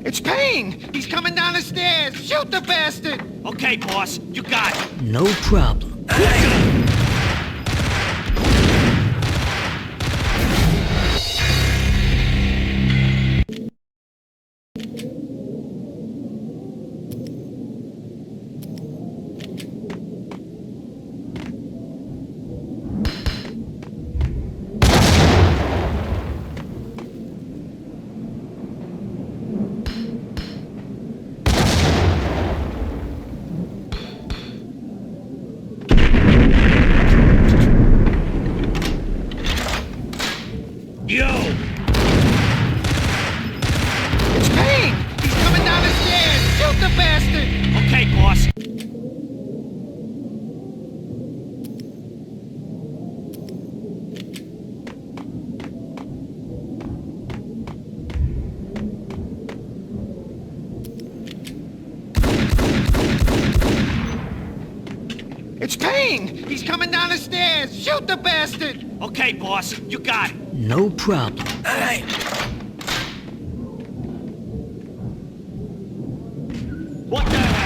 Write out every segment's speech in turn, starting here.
It's Payne! He's coming down the stairs! Shoot the bastard! Okay, boss. You got it. No problem. Yo! It's Payne! He's coming down the stairs! Shoot the bastard! Okay, boss. It's Payne! He's coming down the stairs! Shoot the bastard! Okay, boss. You got it. No problem. Hey! What the hell?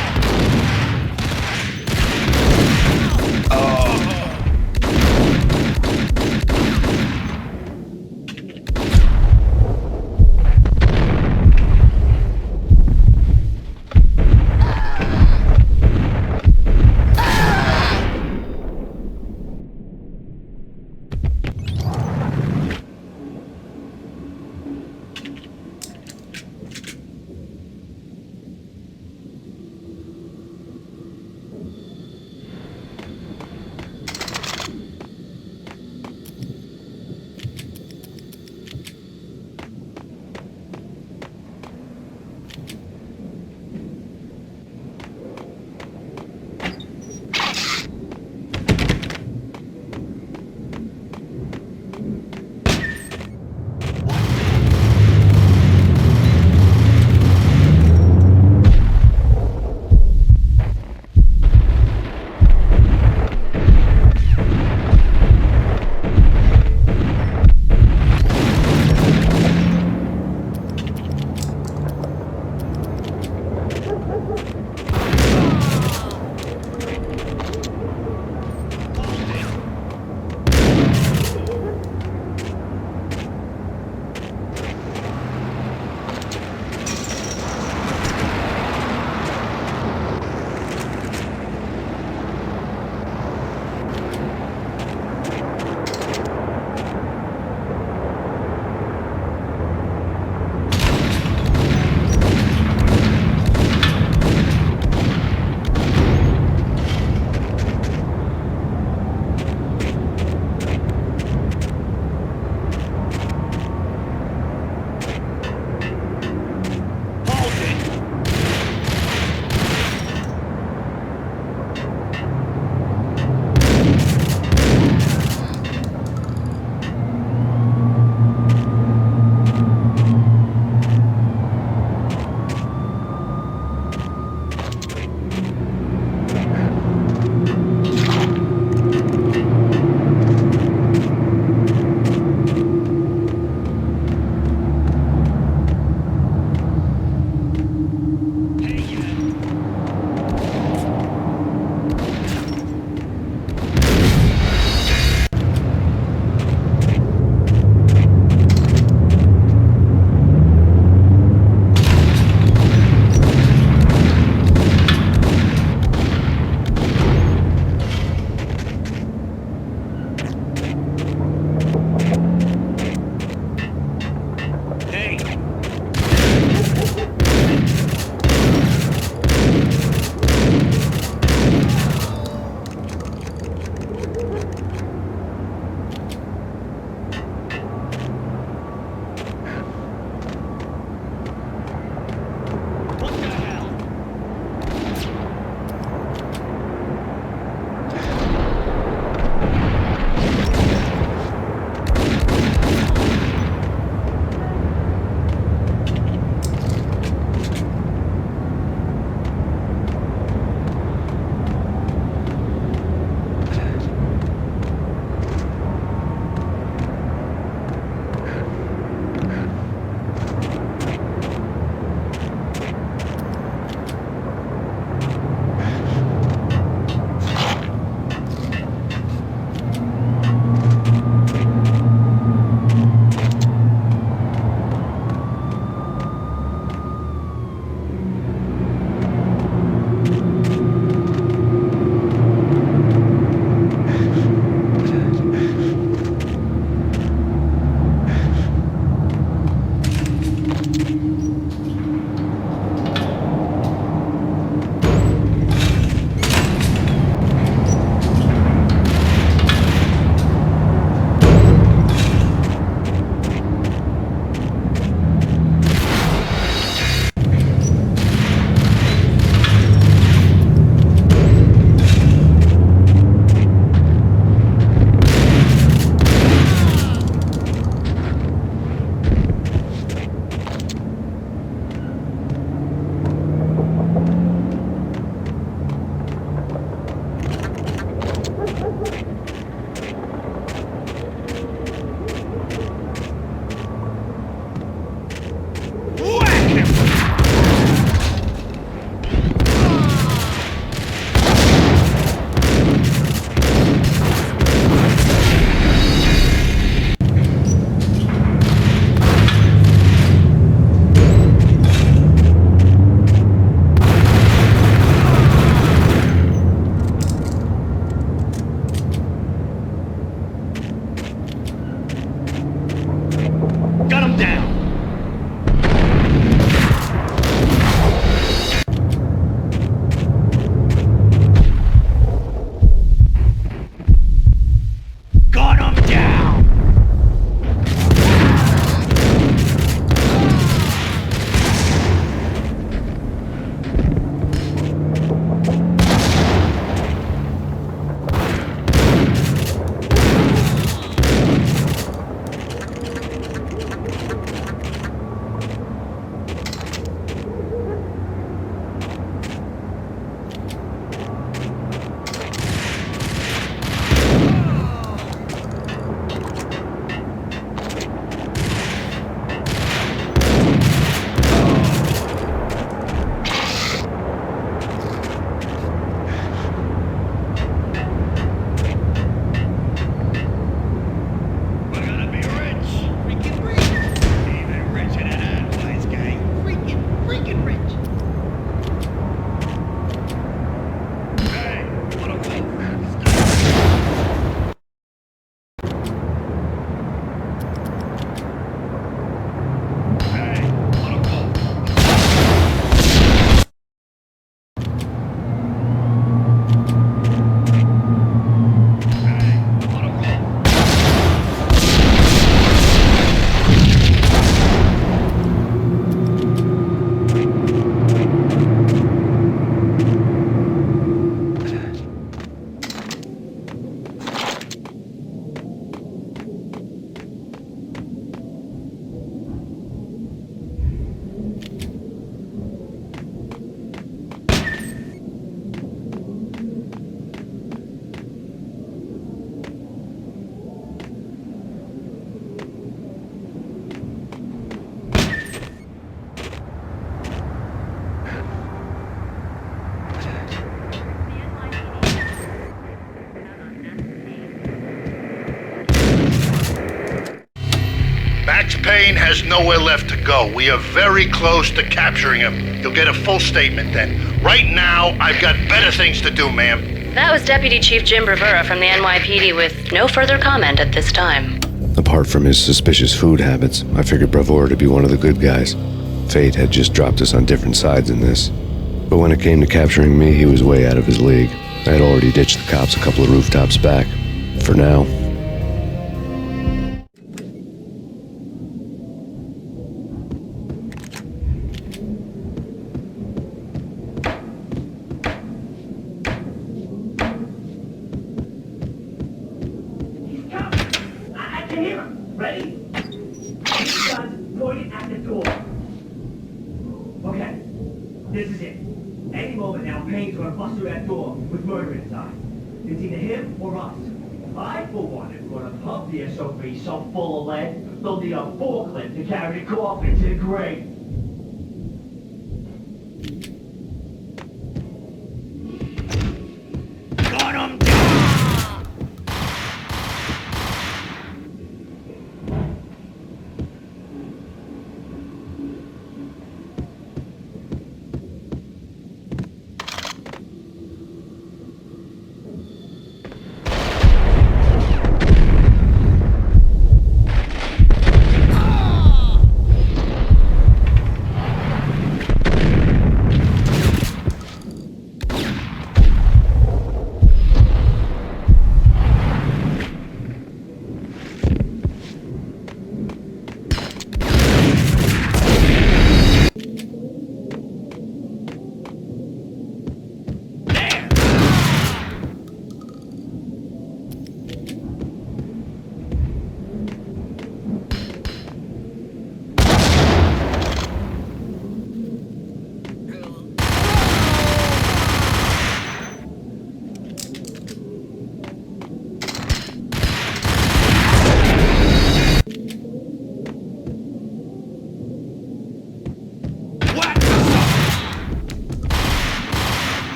Got him down! Got him down! Payne has nowhere left to go. We are very close to capturing him. You'll get a full statement then. Right now, I've got better things to do, ma'am. That was Deputy Chief Jim Bravura from the NYPD with no further comment at this time. Apart from his suspicious food habits, I figured Bravura to be one of the good guys. Fate had just dropped us on different sides in this. But when it came to capturing me, he was way out of his league. I had already ditched the cops a couple of rooftops back. For now. This is it. Any moment now, Payne's gonna bust through that door with murder inside. It's either him or us. I, for one, am gonna pump the SOB so full of lead, they'll need a forklift to carry the coffin to the grave. Got him down!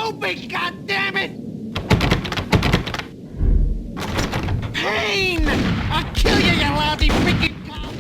open, goddammit! Payne! I'll kill you, you lousy freaking cop!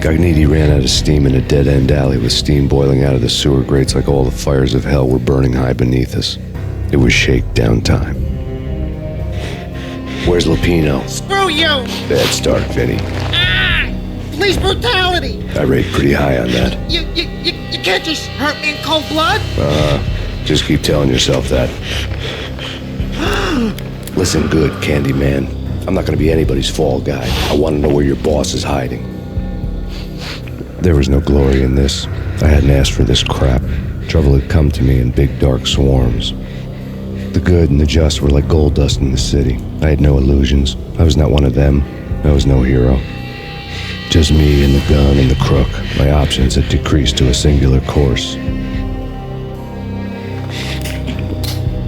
Cogniti ran out of steam in a dead-end alley with steam boiling out of the sewer grates like all the fires of hell were burning high beneath us. It was shakedown time. Where's Lupino? Screw you! Bad start, Vinny. Police brutality! I rate pretty high on that. You can't just hurt me in cold blood? Just keep telling yourself that. Listen good, Candyman. I'm not gonna be anybody's fall guy. I wanna know where your boss is hiding. There was no glory in this. I hadn't asked for this crap. Trouble had come to me in big dark swarms. The good and the just were like gold dust in the city. I had no illusions. I was not one of them. I was no hero. Just me and the gun and the crook. My options had decreased to a singular course.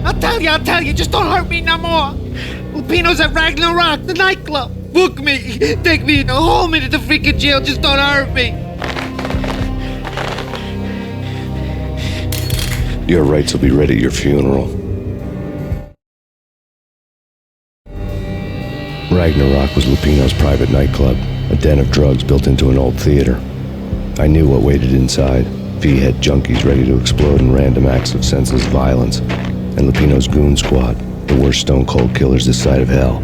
I'll tell you, just don't hurt me no more. Lupino's at Ragnarok, the nightclub. Book me, take me in, hold me to the freaking jail, just don't hurt me. Your rights will be ready at your funeral. Ragnarok was Lupino's private nightclub, a den of drugs built into an old theater. I knew what waited inside. V-head junkies ready to explode in random acts of senseless violence. And Lupino's goon squad, the worst stone-cold killers this side of hell.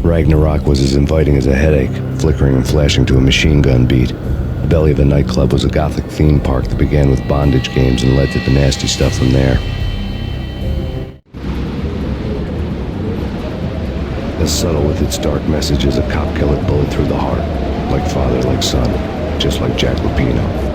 Ragnarok was as inviting as a headache, flickering and flashing to a machine gun beat. The belly of the nightclub was a gothic theme park that began with bondage games and led to the nasty stuff from there. As subtle with its dark message as a cop killer bullet through the heart. Like father, like son, just like Jack Lupino.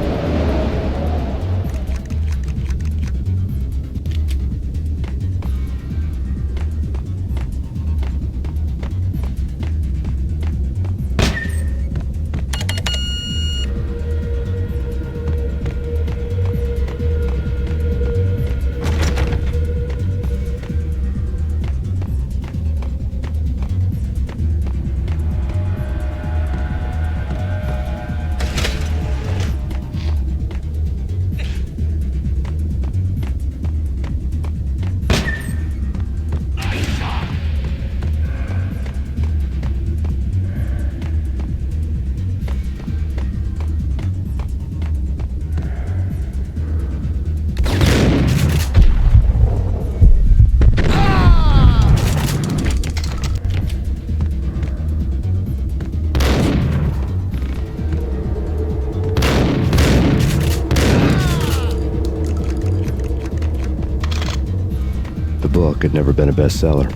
Had never been a bestseller.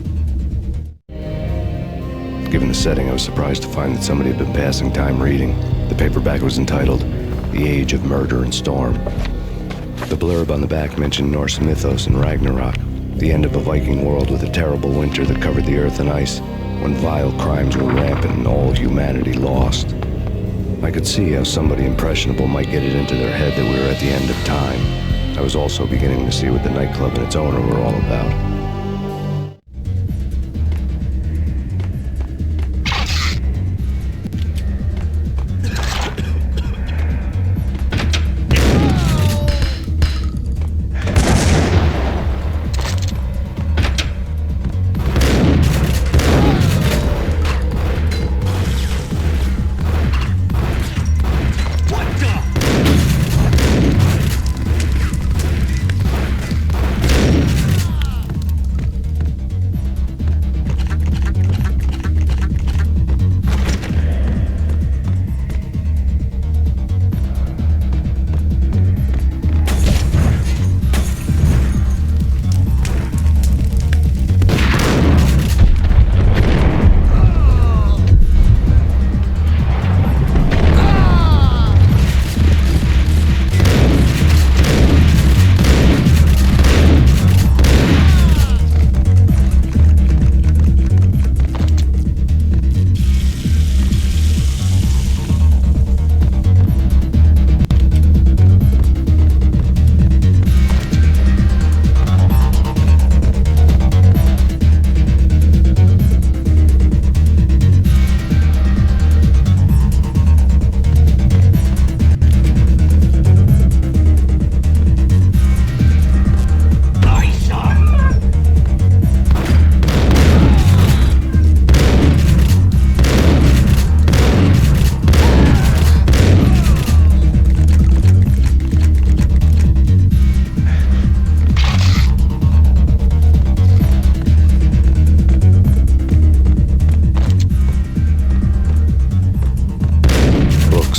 Given the setting, I was surprised to find that somebody had been passing time reading. The paperback was entitled The Age of Murder and Storm. The blurb on the back mentioned Norse mythos and Ragnarok, the end of a Viking world with a terrible winter that covered the earth in ice, when vile crimes were rampant and all humanity lost. I could see how somebody impressionable might get it into their head that we were at the end of time. I was also beginning to see what the nightclub and its owner were all about.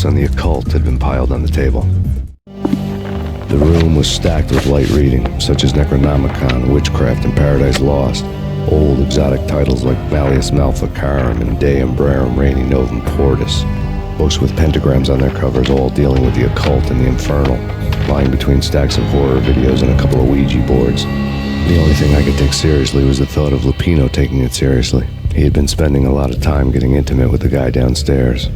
On the occult had been piled on the table. The room was stacked with light reading, such as Necronomicon, Witchcraft, and Paradise Lost. Old exotic titles like Malleus Maleficarum and De Umbrarum Reini Novum Portis. Books with pentagrams on their covers, all dealing with the occult and the infernal, lying between stacks of horror videos and a couple of Ouija boards. The only thing I could take seriously was the thought of Lupino taking it seriously. He had been spending a lot of time getting intimate with the guy downstairs.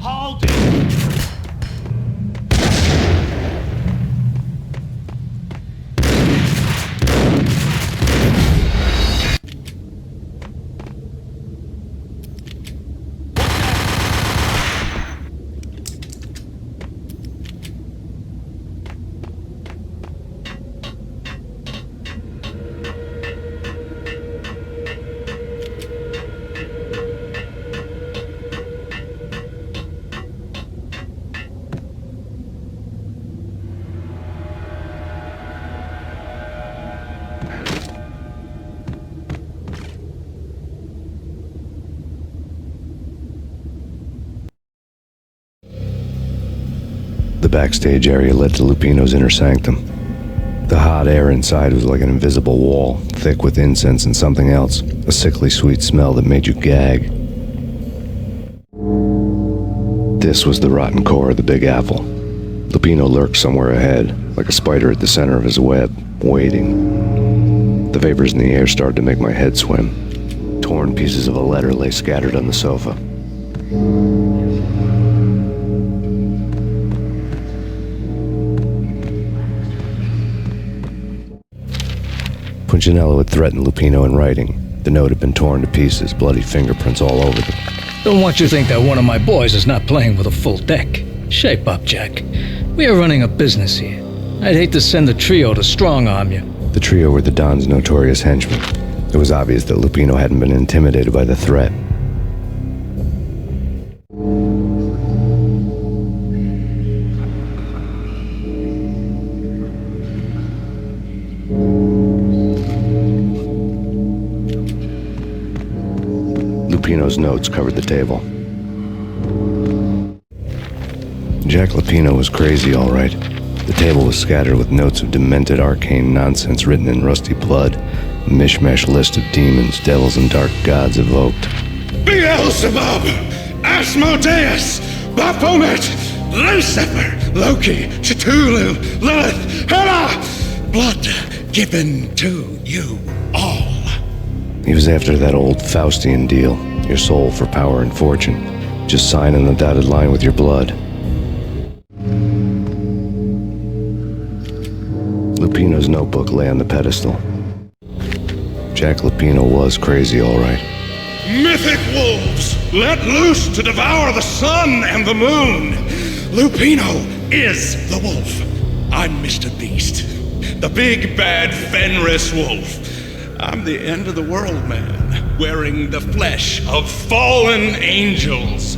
Hold it! The backstage area led to Lupino's inner sanctum. The hot air inside was like an invisible wall, thick with incense and something else, a sickly sweet smell that made you gag. This was the rotten core of the Big Apple. Lupino lurked somewhere ahead, like a spider at the center of his web, waiting. The vapors in the air started to make my head swim. Torn pieces of a letter lay scattered on the sofa. Punchinello had threatened Lupino in writing. The note had been torn to pieces, bloody fingerprints all over them. Don't want you to think that one of my boys is not playing with a full deck. Shape up, Jack. We are running a business here. I'd hate to send the trio to strong-arm you. The trio were the Don's notorious henchmen. It was obvious that Lupino hadn't been intimidated by the threat. Lupino's notes covered the table. Jack Lupino was crazy, all right. The table was scattered with notes of demented arcane nonsense written in rusty blood, a mishmash list of demons, devils, and dark gods evoked. Beelzebub, Asmodeus, Baphomet, Lucifer, Loki, Cthulhu, Lilith, Hela, blood given to you all. He was after that old Faustian deal, your soul for power and fortune. Just sign on the dotted line with your blood. Lupino's notebook lay on the pedestal. Jack Lupino was crazy, all right. Mythic wolves, let loose to devour the sun and the moon. Lupino is the wolf. I'm Mr. Beast, the big bad Fenris wolf. I'm the end of the world man, wearing the flesh of fallen angels.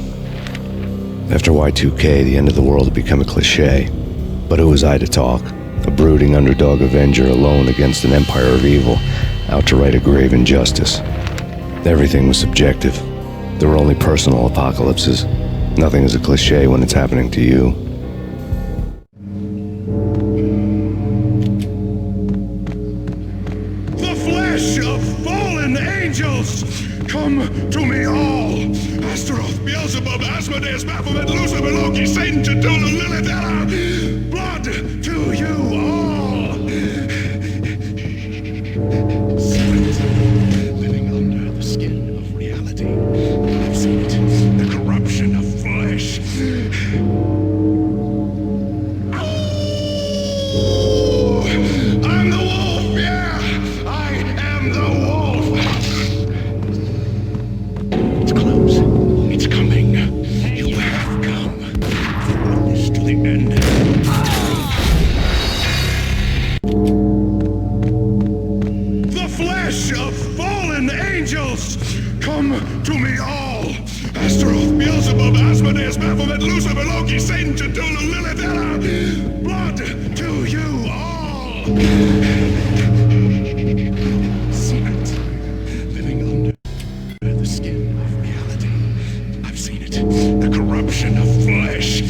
After Y2K, the end of the world had become a cliche. But who was I to talk? A brooding underdog avenger alone against an empire of evil, out to right a grave injustice. Everything was subjective. There were only personal apocalypses. Nothing is a cliche when it's happening to you. The flesh of fallen angels, come to me all. Astaroth, Beelzebub, Asmodeus, Baphomet, Lucifer, Loki, Satan, Cthulhu, Lilith, Hela, blood to you all. Secret, living under the skin of reality. I've seen it, the corruption of flesh. I'm the wolf, yeah! I am the wolf! It's close. It's coming. You have come. From this to the end. The flesh of fallen angels! Come to me all! Astaroth, Beelzebub, Asmodeus, Baphomet, Lucifer, Loki, Satan, Cthulhu, Lilith, Hela, blood to you all! Secret, living under the skin of reality. I've seen it, the corruption of flesh.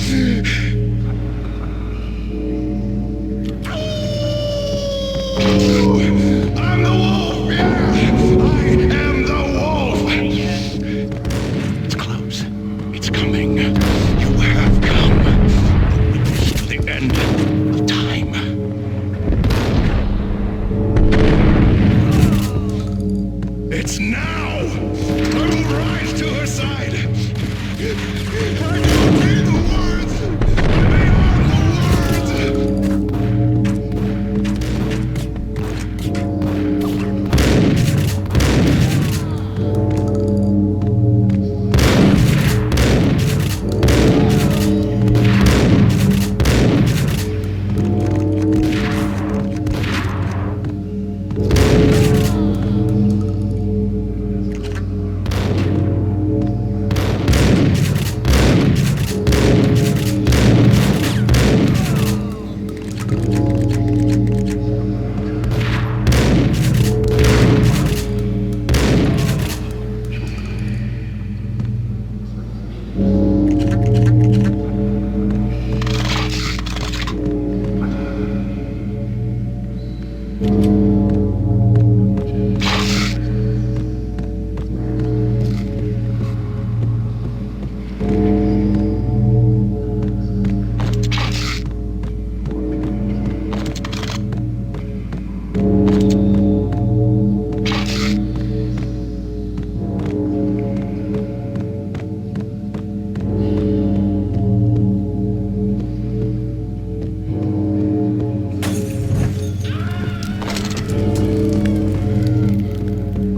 I'm the wolf, yeah! I am the wolf! It's close. It's coming. You have come. To the end of time. It's now! I will rise to her side.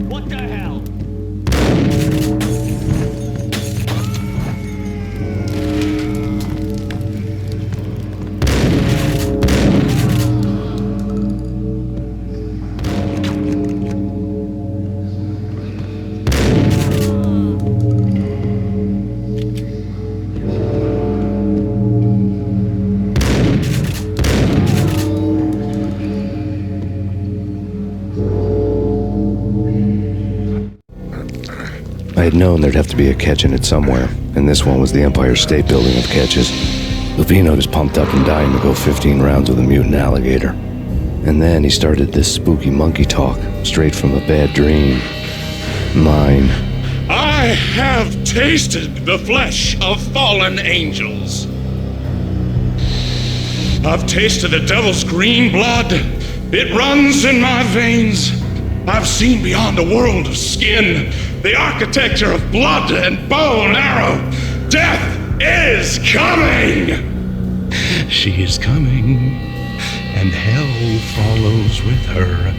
What the hell? I had known there'd have to be a catch in it somewhere, and this one was the Empire State Building of catches. Lupino was pumped up and dying to go 15 rounds with a mutant alligator. And then he started this spooky monkey talk, straight from a bad dream. Mine. I have tasted the flesh of fallen angels. I've tasted the devil's green blood. It runs in my veins. I've seen beyond a world of skin, the architecture of blood and bow and arrow. Death is coming! She is coming, and hell follows with her.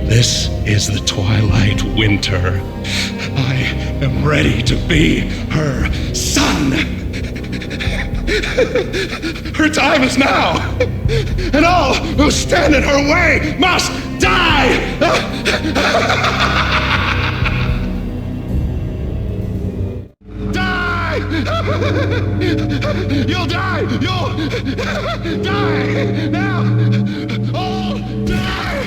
This is the twilight winter. I am ready to be her son. Her time is now, and all who stand in her way must die! Die! You'll die! You'll die! Now! All die!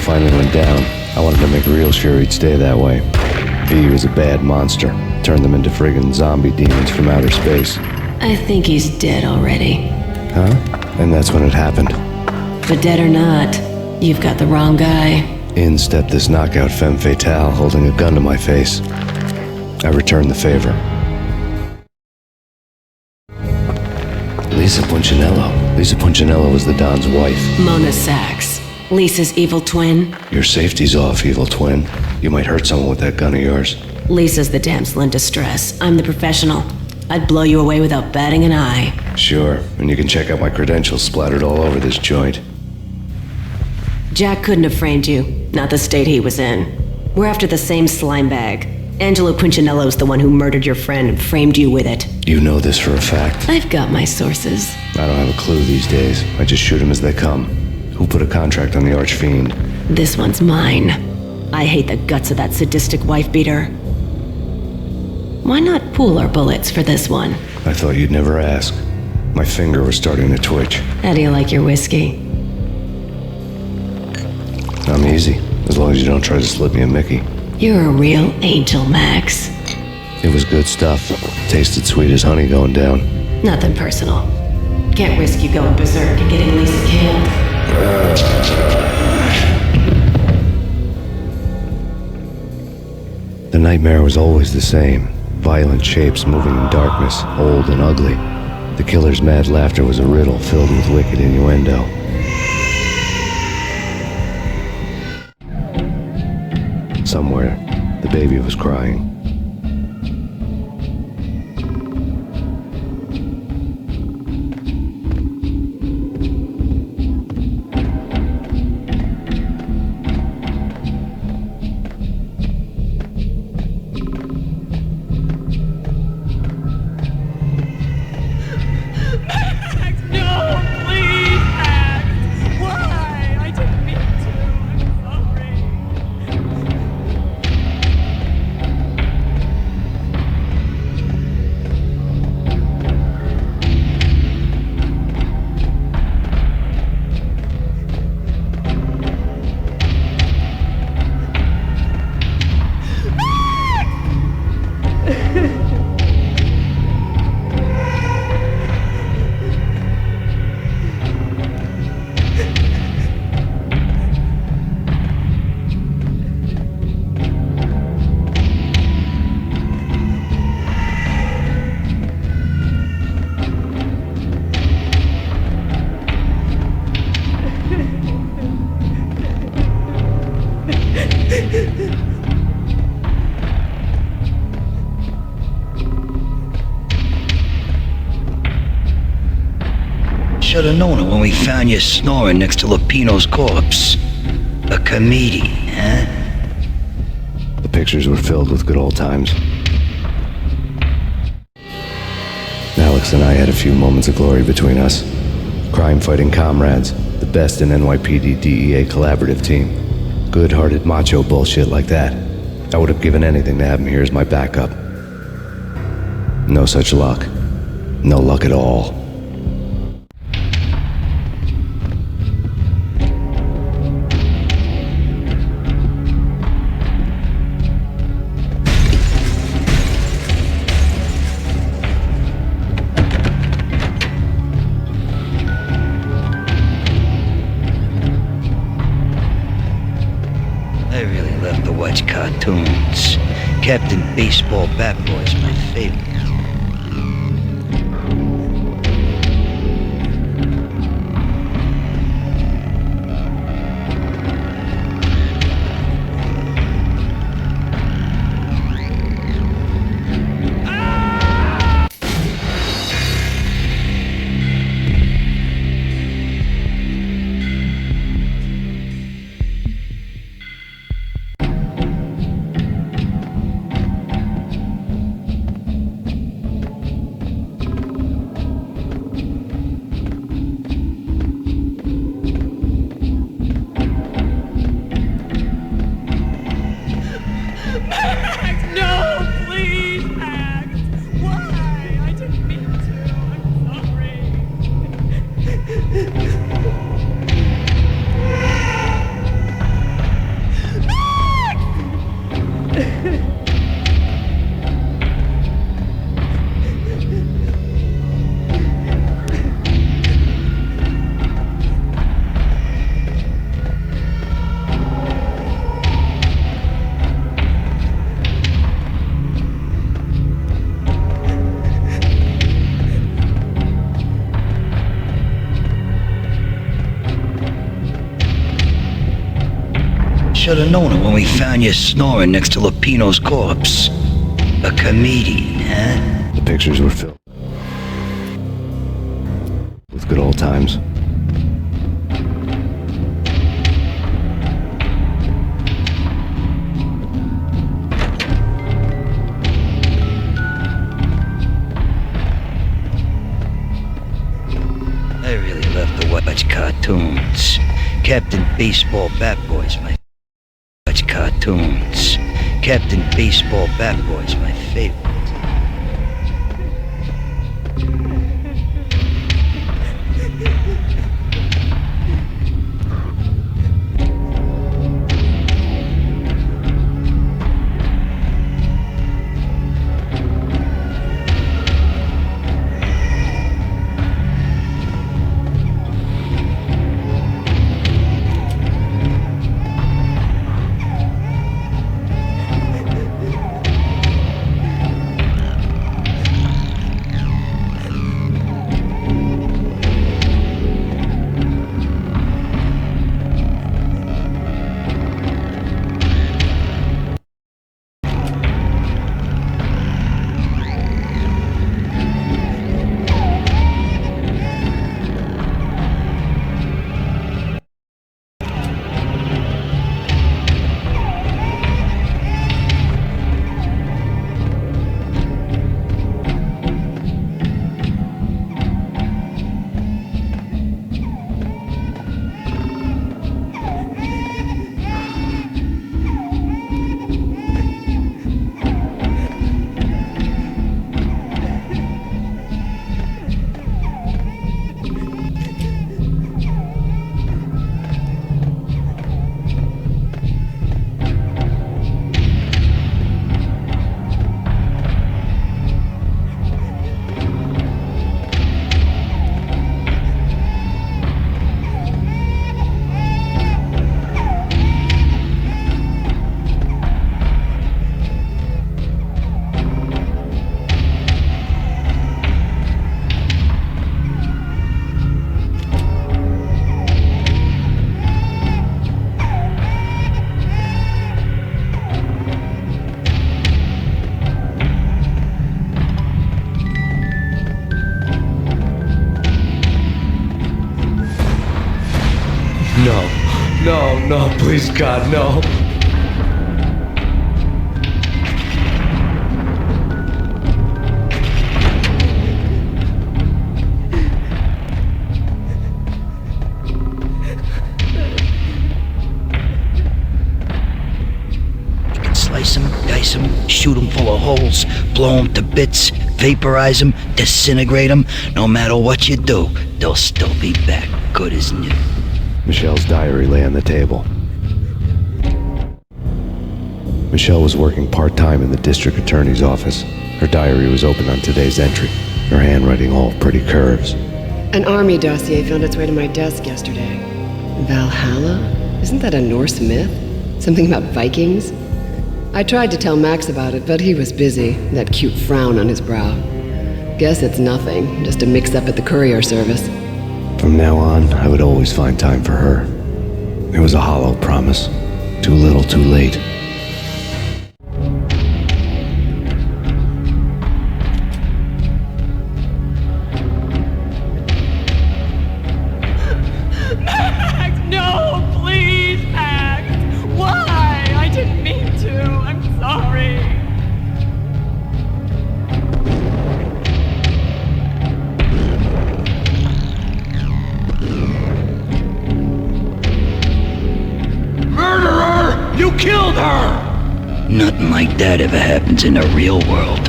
Finally went down. I wanted to make real sure he'd stay that way. V was a bad monster. Turned them into friggin' zombie demons from outer space. I think he's dead already. Huh? And that's when it happened. But dead or not, you've got the wrong guy. In stepped this knockout femme fatale holding a gun to my face. I returned the favor. Lisa Punchinello. Lisa Punchinello was the Don's wife. Mona Sachs. Lisa's evil twin. Your safety's off, evil twin. You might hurt someone with that gun of yours. Lisa's the damsel in distress. I'm the professional. I'd blow you away without batting an eye. Sure, and you can check out my credentials splattered all over this joint. Jack couldn't have framed you. Not the state he was in. We're after the same slime bag. Angelo Quincinello's the one who murdered your friend and framed you with it. You know this for a fact. I've got my sources. I don't have a clue these days. I just shoot 'em as they come. Who put a contract on the Archfiend? This one's mine. I hate the guts of that sadistic wife-beater. Why not pool our bullets for this one? I thought you'd never ask. My finger was starting to twitch. How do you like your whiskey? I'm easy, as long as you don't try to slip me a Mickey. You're a real angel, Max. It was good stuff. Tasted sweet as honey going down. Nothing personal. Can't risk you going berserk and getting Lisa killed. The nightmare was always the same. Violent shapes moving in darkness, old and ugly. The killer's mad laughter was a riddle filled with wicked innuendo. Somewhere, the baby was crying. Should have known it when we found you snoring next to Lupino's corpse. A comedian, huh? The pictures were filled with good old times. Alex and I had a few moments of glory between us. Crime-fighting comrades, the best in NYPD DEA collaborative team. Good-hearted macho bullshit like that. I would have given anything to have him here as my backup. No such luck. No luck at all. I really love to watch cartoons. Captain Baseball Bat Boy's my favorite. Should have known it when we found you snoring next to Lupino's corpse. A comedian, huh? The pictures were filled with good old times. cartoons. Captain Baseball Bat Boys, my watch cartoons. Captain Baseball Bat Boys, my favorite. No, please, God, no. Slice them, dice them, shoot them full of holes, blow them to bits, vaporize them, disintegrate them. No matter what you do, they'll still be back good as new. Michelle's diary lay on the table. Michelle was working part-time in the district attorney's office. Her diary was open on today's entry, her handwriting all pretty curves. An army dossier found its way to my desk yesterday. Valhalla? Isn't that a Norse myth? Something about Vikings? I tried to tell Max about it, but he was busy, that cute frown on his brow. Guess it's nothing, just a mix-up at the courier service. From now on, I would always find time for her. It was a hollow promise. Too little, too late. Max, no, please, Max. Why? I didn't mean to. I'm sorry. Murderer! You killed her! Nothing like that ever happens in the real world.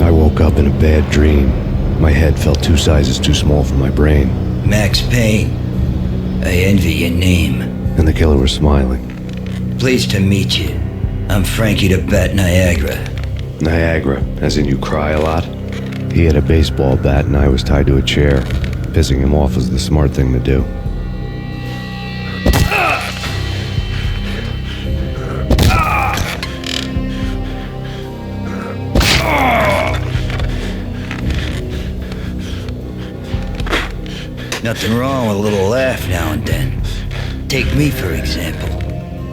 I woke up in a bad dream. My head felt 2 sizes too small for my brain. Max Payne. I envy your name. And the killer was smiling. Pleased to meet you. I'm Frankie the Bat Niagara. Niagara, as in you cry a lot? He had a baseball bat and I was tied to a chair. Pissing him off was the smart thing to do. Nothing wrong with a little laugh now and then. Take me, for example.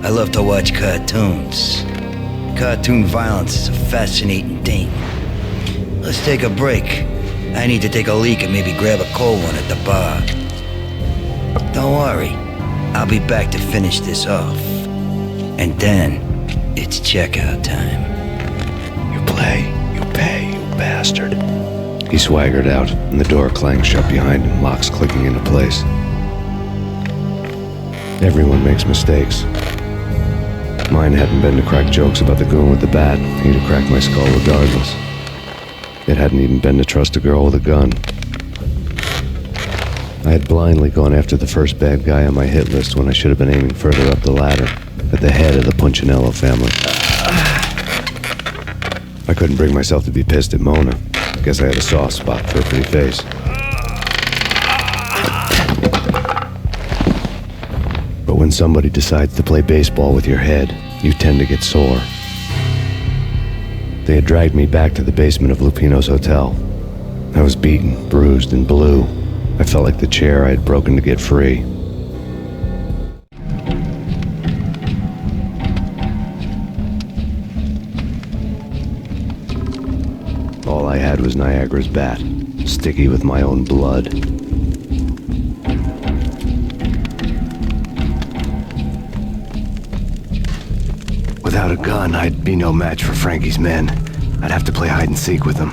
I love to watch cartoons. Cartoon violence is a fascinating thing. Let's take a break. I need to take a leak and maybe grab a cold one at the bar. Don't worry. I'll be back to finish this off. And then, it's checkout time. play, you pay, you bastard. He swaggered out, and the door clanged shut behind him, locks clicking into place. Everyone makes mistakes. Mine hadn't been to crack jokes about the goon with the bat. He'd have cracked my skull regardless. It hadn't even been to trust a girl with a gun. I had blindly gone after the first bad guy on my hit list when I should have been aiming further up the ladder, at the head of the Punchinello family. I couldn't bring myself to be pissed at Mona. Guess I had a soft spot for her pretty face. But when somebody decides to play baseball with your head, you tend to get sore. They had dragged me back to the basement of Lupino's hotel. I was beaten, bruised, and blue. I felt like the chair I had broken to get free. All I had was Niagara's bat, sticky with my own blood. Without a gun, I'd be no match for Frankie's men. I'd have to play hide and seek with them.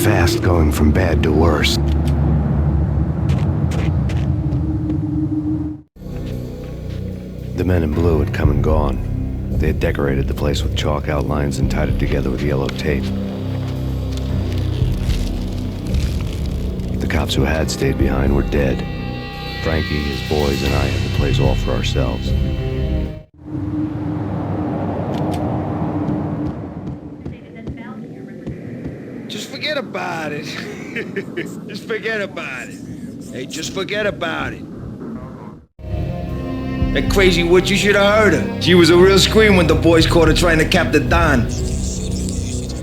fast going from bad to worse. The men in blue had come and gone. They had decorated the place with chalk outlines and tied it together with yellow tape. The cops who had stayed behind were dead. Frankie, his boys, and I had the place all for ourselves. Just forget about it. Just forget about it. Hey, just forget about it. That crazy witch, you should have heard her. She was a real scream when the boys caught her trying to cap the Don.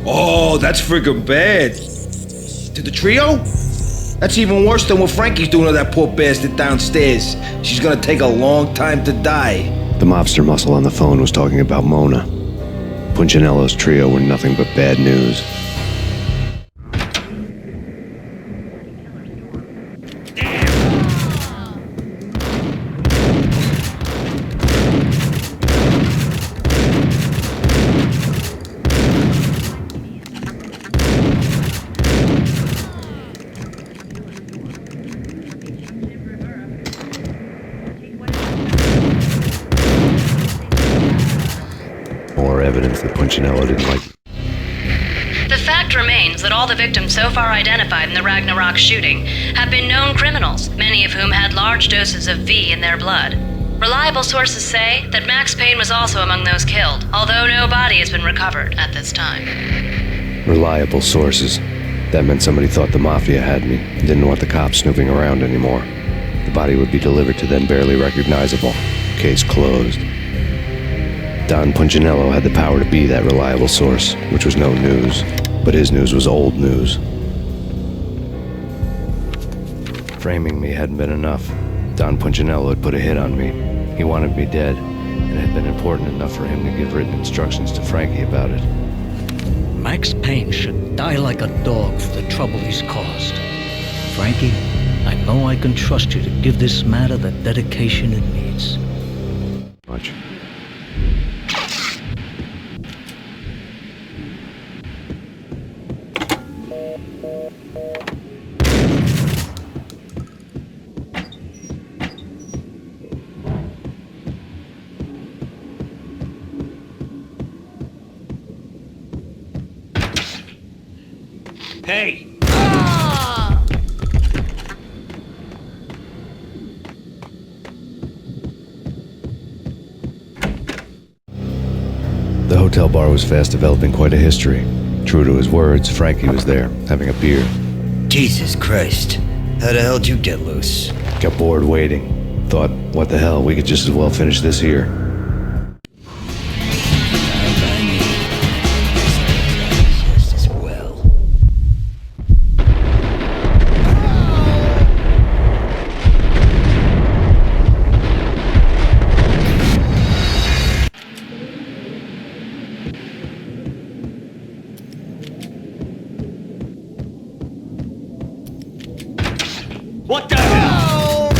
Oh, that's friggin' bad. To the trio? That's even worse than what Frankie's doing to that poor bastard downstairs. She's gonna take a long time to die. The mobster muscle on the phone was talking about Mona. Punchinello's trio were nothing but bad news. More evidence that Punchinello didn't like. The fact remains that all the victims so far identified in the Ragnarok shooting have been known criminals, many of whom had large doses of V in their blood. Reliable sources say that Max Payne was also among those killed, although no body has been recovered at this time. Reliable sources. That meant somebody thought the Mafia had me, and didn't want the cops snooping around anymore. The body would be delivered to them barely recognizable. Case closed. Don Punchinello had the power to be that reliable source, which was no news, but his news was old news. Framing me hadn't been enough. Don Punchinello had put a hit on me. He wanted me dead, and it had been important enough for him to give written instructions to Frankie about it. Max Payne should die like a dog for the trouble he's caused. Frankie, I know I can trust you to give this matter the dedication it needs. Much. Hey! The hotel bar was fast developing quite a history. True to his words, Frankie was there, having a beer. Jesus Christ. How the hell did you get loose? Got bored waiting. Thought, what the hell, we could just as well finish this here. Just as well. What the hell?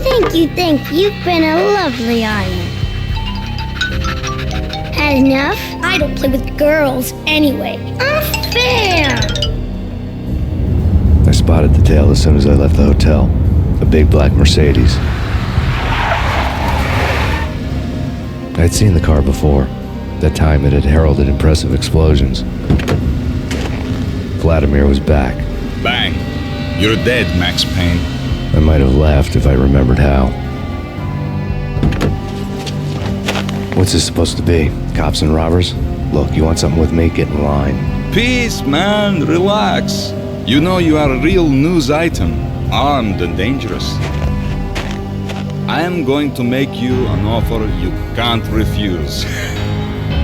Thank you. You've been a lovely island. Had enough? I don't play with girls anyway. Unfair! I spotted the tail as soon as I left the hotel. A big black Mercedes. I had seen the car before. That time it had heralded impressive explosions. Vladimir was back. Bang. You're dead, Max Payne. I might have laughed if I remembered how. What's this supposed to be? Cops and robbers? Look, you want something with me? Get in line. Peace, man. Relax. You know you are a real news item. armed and dangerous. I am going to make you an offer you can't refuse.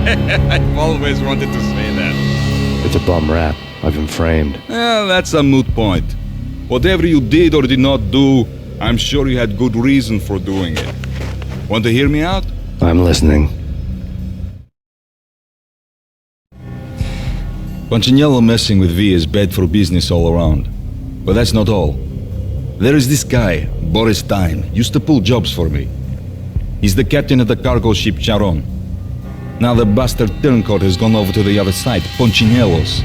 I've always wanted to say that. It's a bum rap. I've been framed. That's a moot point. Whatever you did or did not do, I'm sure you had good reason for doing it. Want to hear me out? I'm listening. Punchinello messing with V is bad for business all around. But that's not all. There is this guy, Boris Time, used to pull jobs for me. He's the captain of the cargo ship Charon. Now the bastard turncoat has gone over to the other side, Punchinello's.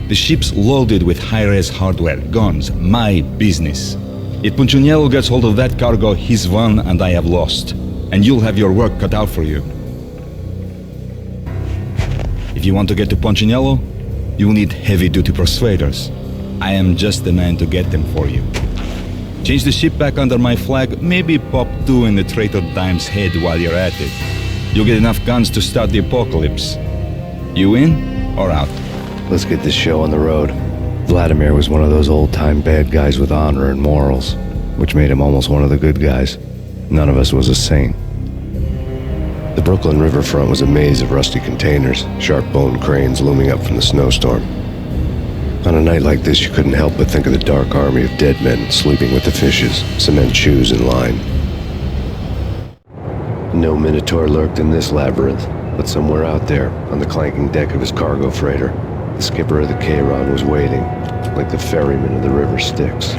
The ship's loaded with high-res hardware, guns, my business. If Punchinello gets hold of that cargo, he's won and I have lost. And you'll have your work cut out for you. If you want to get to Punchinello, you'll need heavy-duty persuaders. I am just the man to get them for you. Change the ship back under my flag, maybe pop 2 in the traitor Dime's head while you're at it. You'll get enough guns to start the apocalypse. You in or out? Let's get this show on the road. Vladimir was one of those old-time bad guys with honor and morals, which made him almost one of the good guys. None of us was a saint. The Brooklyn riverfront was a maze of rusty containers, sharp-boned cranes looming up from the snowstorm. On a night like this, you couldn't help but think of the dark army of dead men sleeping with the fishes, cement shoes in line. No Minotaur lurked in this labyrinth, but somewhere out there, on the clanking deck of his cargo freighter, the skipper of the Chiron was waiting, like the ferryman of the river Styx.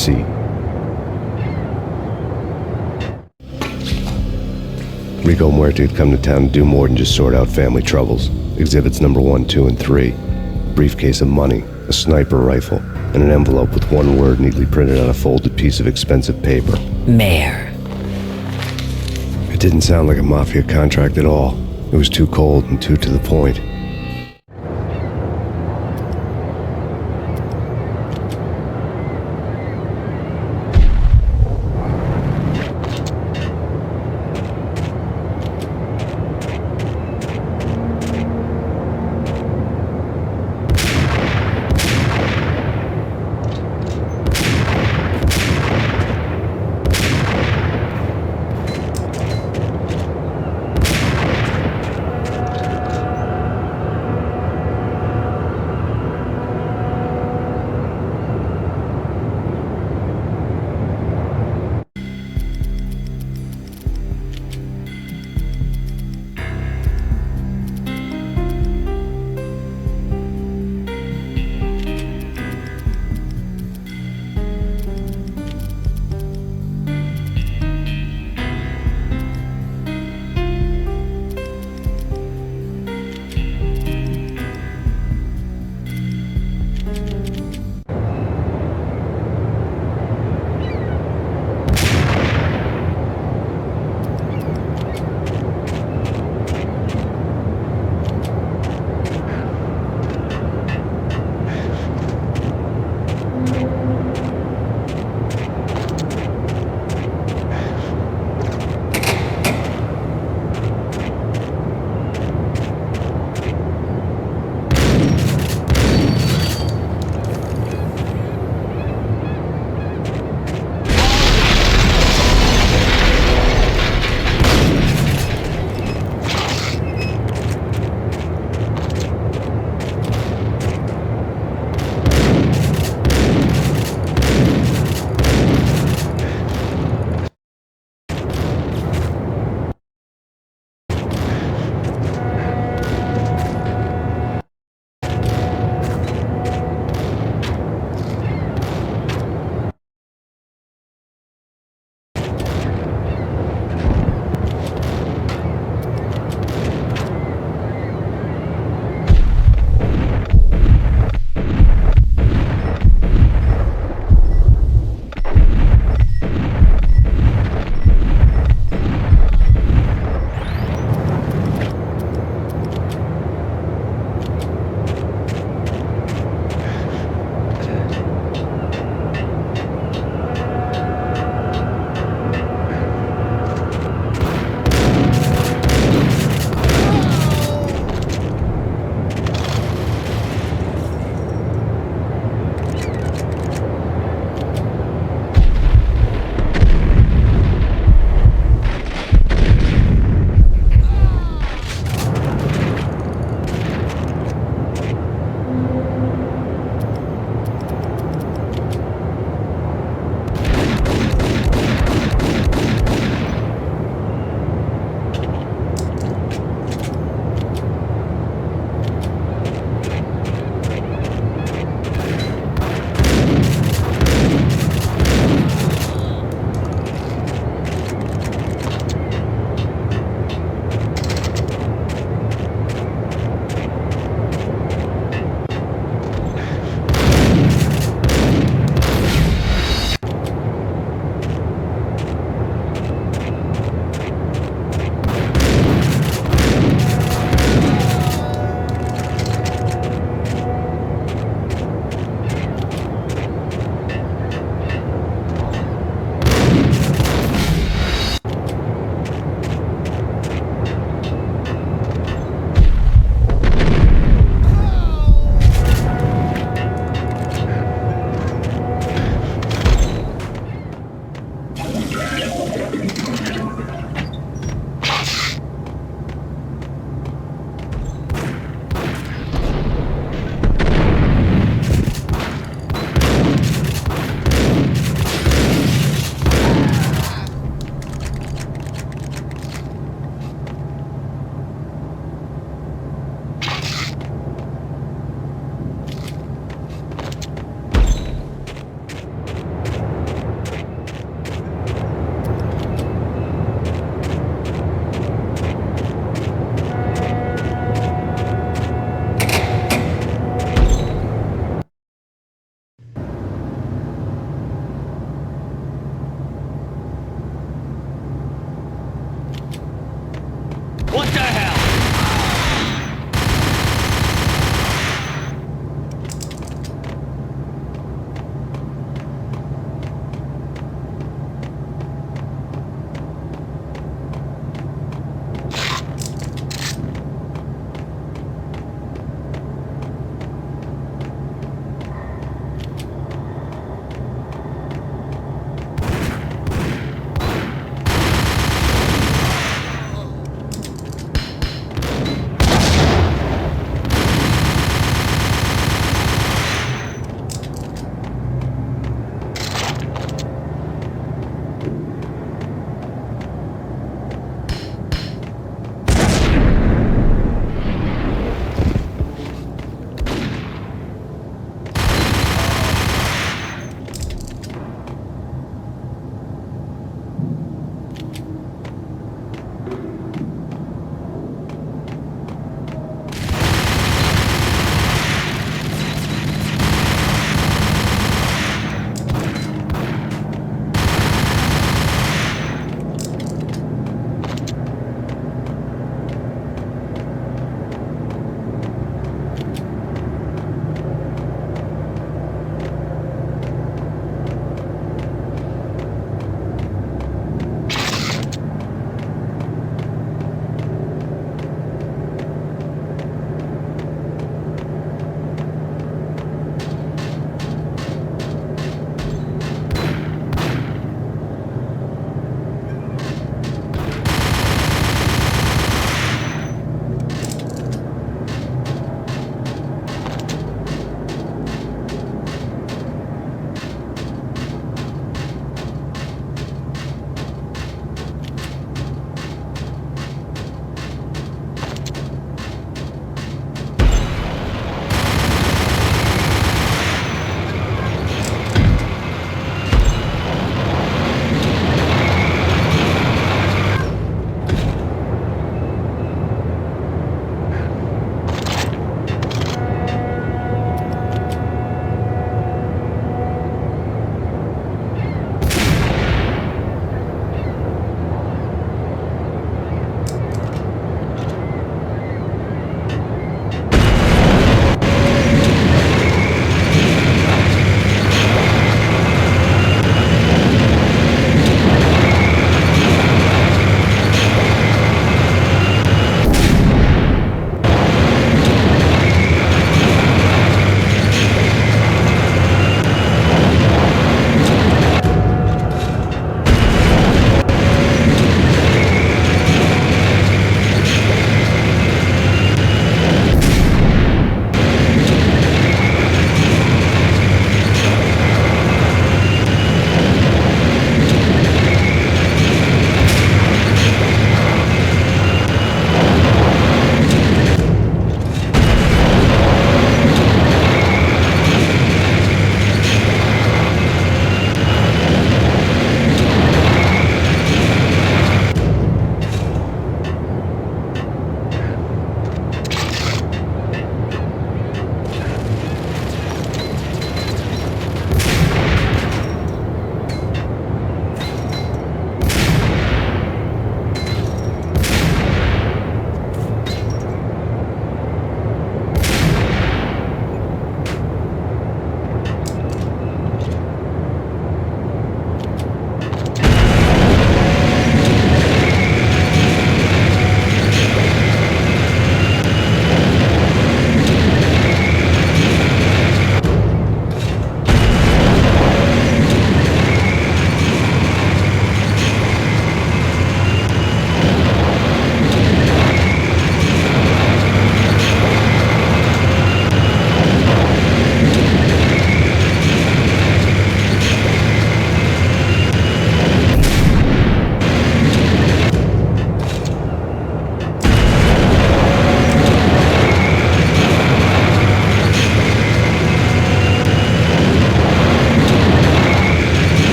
Odysee. Rico Muerte had come to town to do more than just sort out family troubles. Exhibits number 1, 2, and 3. Briefcase of money, a sniper rifle, and an envelope with one word neatly printed on a folded piece of expensive paper. Mayor. It didn't sound like a mafia contract at all. It was too cold and too to the point.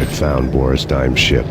had found Boris Dime's ship.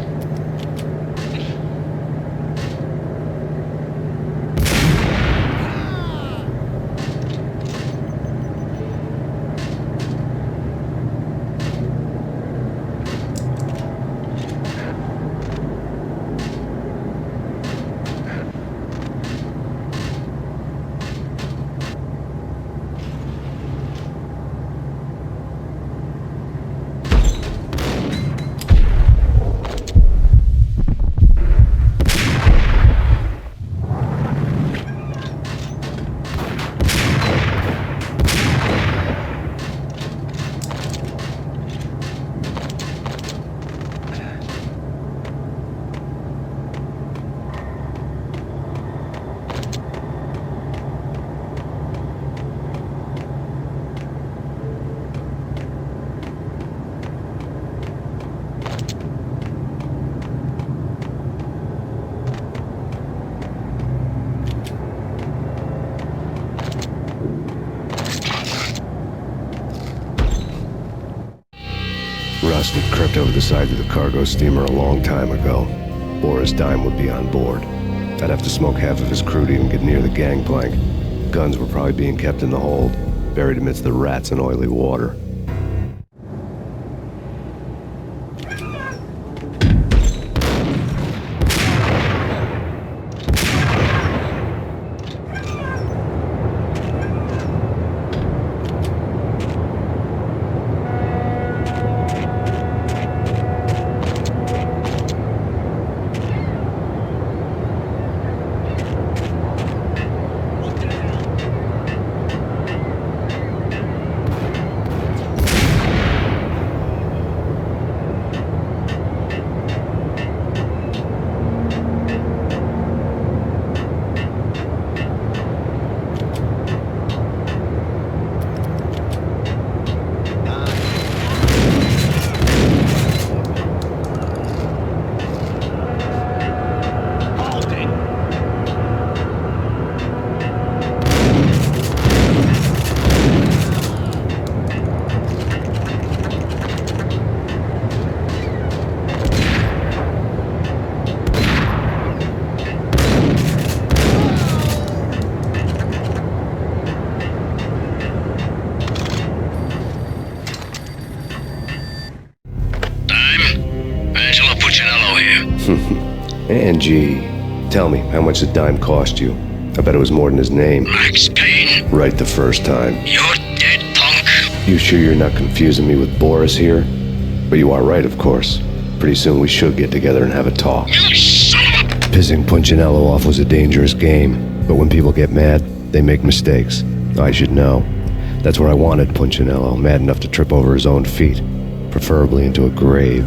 Rust had crept over the side of the cargo steamer a long time ago. Boris Dime would be on board. I'd have to smoke half of his crew to even get near the gangplank. Guns were probably being kept in the hold, buried amidst the rats and oily water. Angie, tell me, how much did Dime cost you? I bet it was more than his name. Max Payne. Right the first time. You're dead, punk. You sure you're not confusing me with Boris here? But you are right, of course. Pretty soon we should get together and have a talk. You son of a... Pissing Punchinello off was a dangerous game, but when people get mad, they make mistakes. I should know. That's where I wanted Punchinello, mad enough to trip over his own feet, preferably into a grave.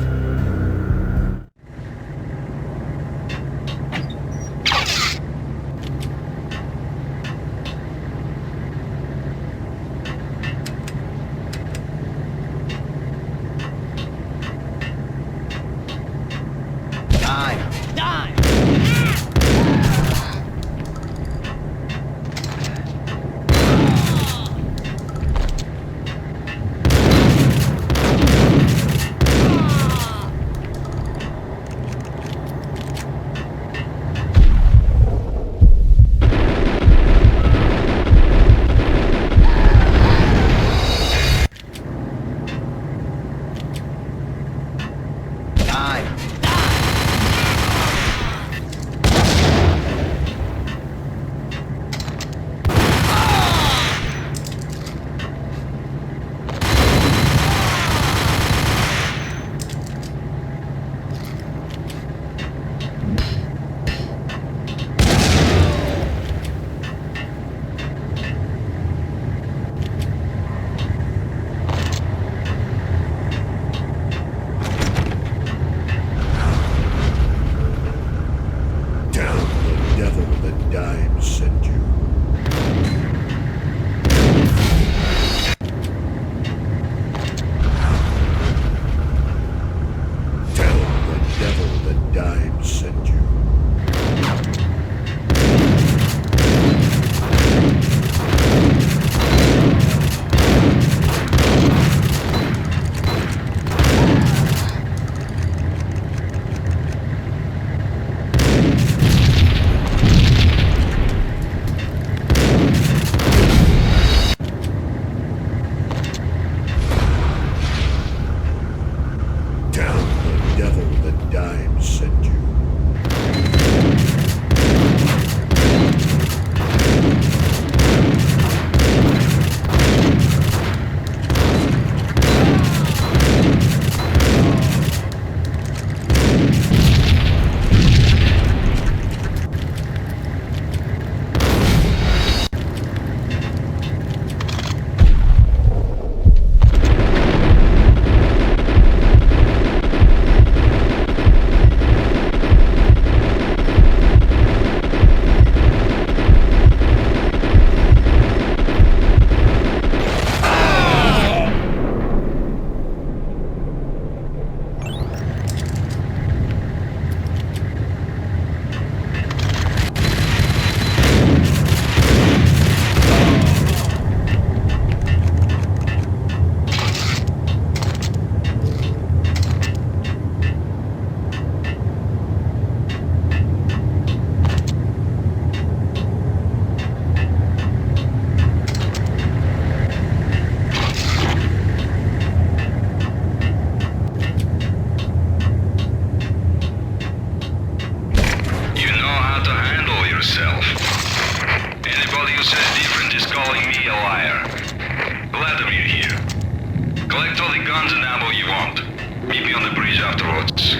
me on the bridge afterwards.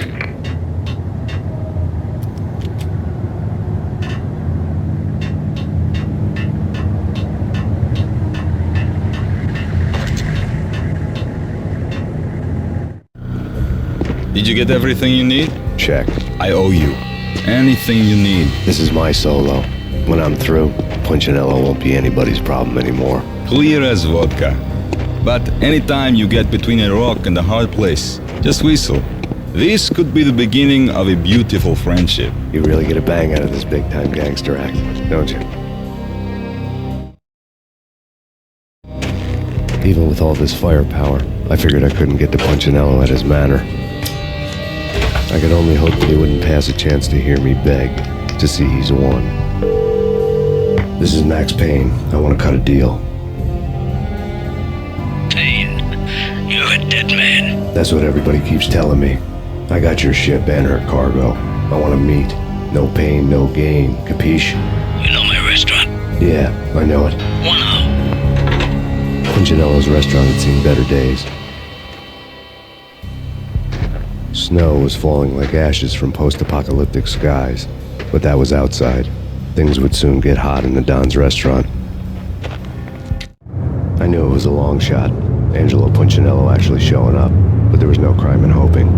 Did you get everything you need? Check. I owe you. Anything you need. This is my solo. When I'm through, Punchinello won't be anybody's problem anymore. Clear as vodka. But anytime you get between a rock and a hard place, just whistle. This could be the beginning of a beautiful friendship. You really get a bang out of this big-time gangster act, don't you? Even with all this firepower, I figured I couldn't get to Punchinello at his manor. I could only hope that he wouldn't pass a chance to hear me beg to see he's won. This is Max Payne. I want to cut a deal. Payne, you're a dead man. That's what everybody keeps telling me. I got your ship and her cargo. I want to meet. No pain, no gain. Capiche? You know my restaurant? Yeah, I know it. Punchinello's restaurant had seen better days. Snow was falling like ashes from post-apocalyptic skies, but that was outside. Things would soon get hot in the Don's restaurant. I knew it was a long shot, Angelo Punchinello actually showing up, but there was no crime in hoping.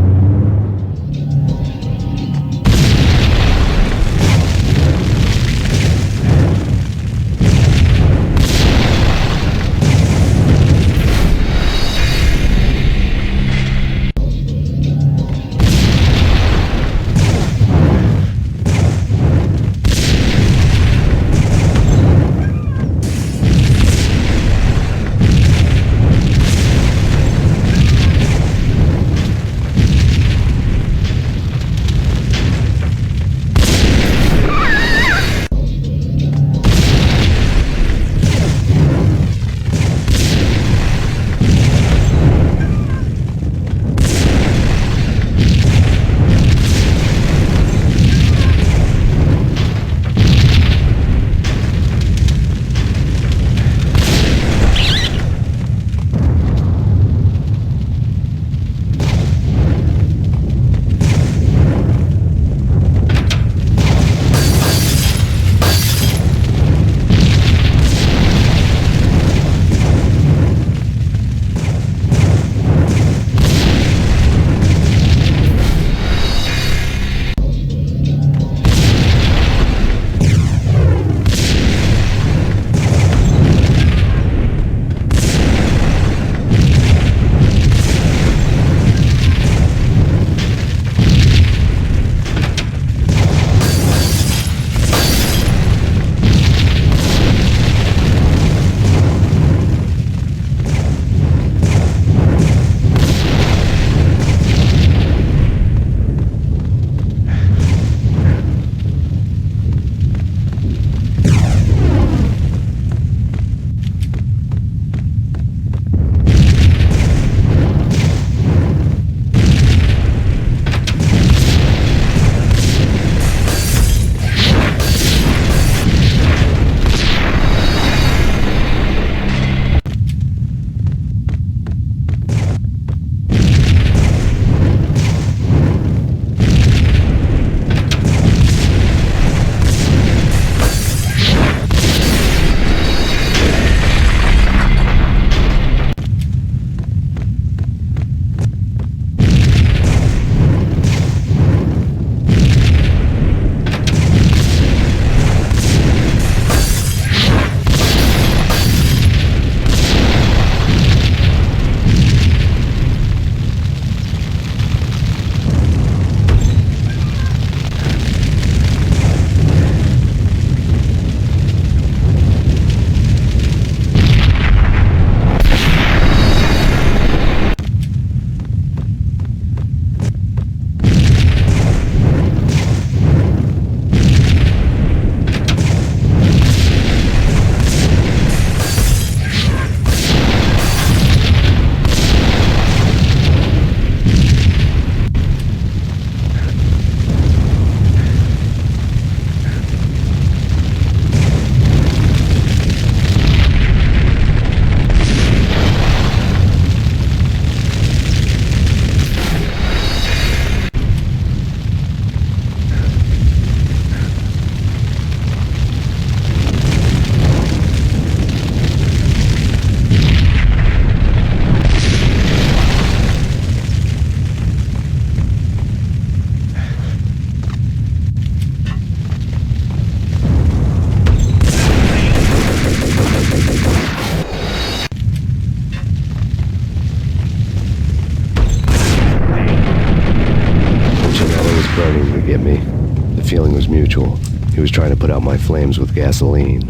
He was trying to put out my flames with gasoline.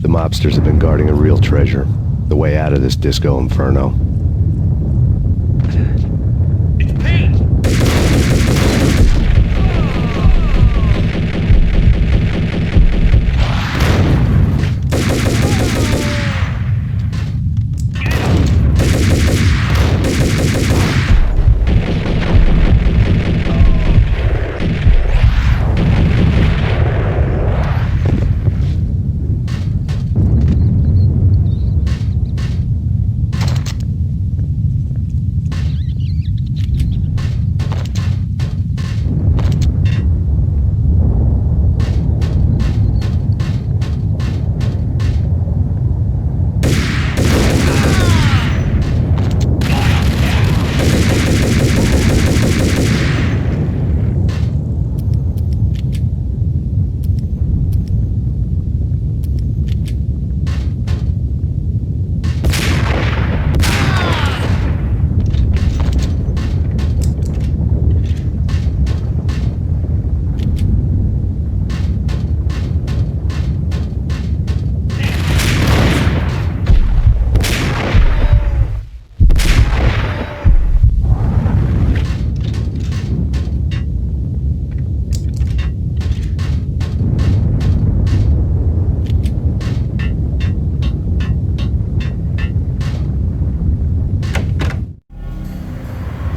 The mobsters have been guarding a real treasure, the way out of this disco inferno. It's Payne!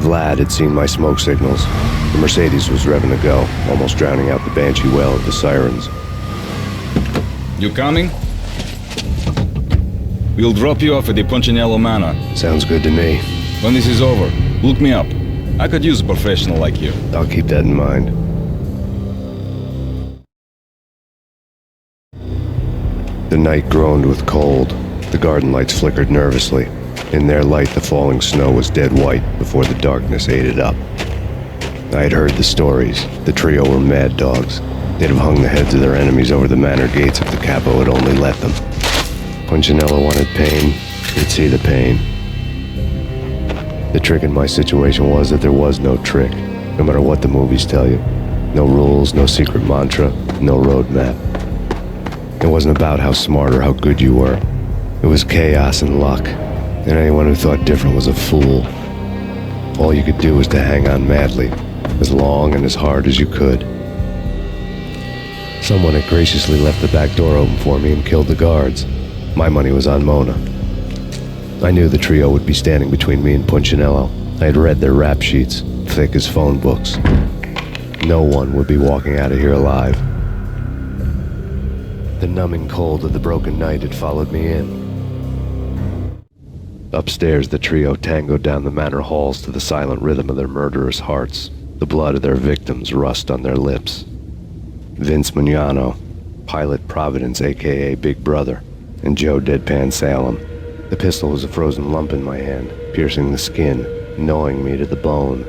Vlad had seen my smoke signals. The Mercedes was revving to go, almost drowning out the Banshee well of the sirens. You coming? We'll drop you off at the Punchinello Manor. Sounds good to me. When this is over, look me up. I could use a professional like you. I'll keep that in mind. The night groaned with cold. The garden lights flickered nervously. In their light, the falling snow was dead white before the darkness ate it up. I had heard the stories. The trio were mad dogs. They'd have hung the heads of their enemies over the manor gates if the capo had only let them. Punchinello wanted Payne. He'd see the pain. The trick in my situation was that there was no trick, no matter what the movies tell you. No rules, no secret mantra, no roadmap. It wasn't about how smart or how good you were. It was chaos and luck. And anyone who thought different was a fool. All you could do was to hang on madly, as long and as hard as you could. Someone had graciously left the back door open for me and killed the guards. My money was on Mona. I knew the trio would be standing between me and Punchinello. I had read their rap sheets, thick as phone books. No one would be walking out of here alive. The numbing cold of the broken night had followed me in. Upstairs, the trio tangoed down the manor halls to the silent rhythm of their murderous hearts, the blood of their victims rust on their lips. Vince Mugnano, Pilot Providence, a.k.a. Big Brother, and Joe Deadpan Salem. The pistol was a frozen lump in my hand, piercing the skin, gnawing me to the bone.